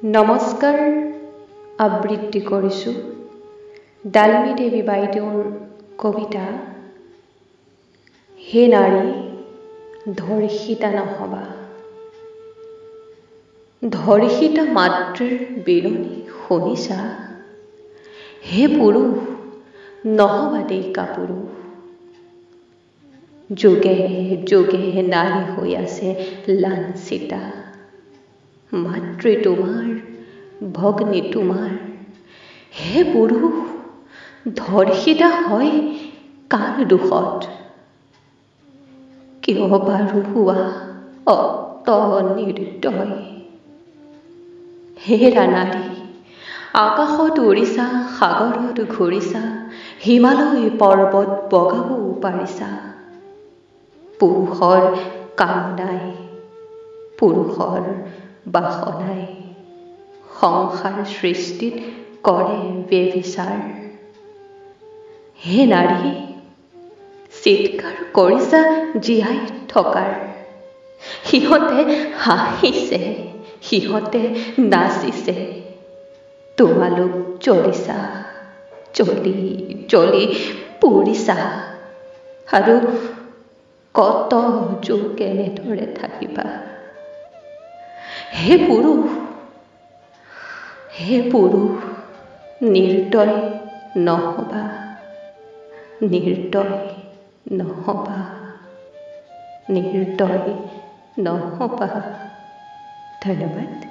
নমস্কাৰ আবৃত্তি কৰিছোঁ ডালমী দেৱী বাইদেউৰ কবিতা হে নাৰী ধৰ্ষিতা নহবা। ধৰ্ষিতা মাতৃৰ বিৰণী শুনিছা? হে পুৰুষ নহবা দেই কাপুৰুষ। যুগে যুগে নাৰী হৈ আছে লাঞ্ছিতা। মাতৃ তোমাৰ ভগ্নী তোমাৰ। হে পুৰুষ ধৰ্ষিতা হয় কাৰ দুখত? কিয় বাৰু হোৱা অত নিৰ্দয়? হেৰা নাৰী আকাশত উৰিছা, সাগৰত ঘূৰিছা, হিমালয় পৰ্বত বগাবও পাৰিছা। পুৰুষৰ কাম নাই, পুৰুষৰ বাসনাই, সংসাৰ সৃষ্টিত কৰে ব্যভিচাৰ। হে নাৰী চিৎকাৰ কৰিছা জীয়াই থকাৰ। সিহঁতে হাঁহিছে, সিহঁতে নাচিছে, তোমালোক জ্বলিছা, জ্বলি জ্বলি পুৰিছা। আৰু কত যুগ এনেদৰে থাকিবা? হে পুৰুষ নিৰ্দয় নহবা, নিৰ্দয় নহবা, নিৰ্দয় নহবা। ধন্যবাদ।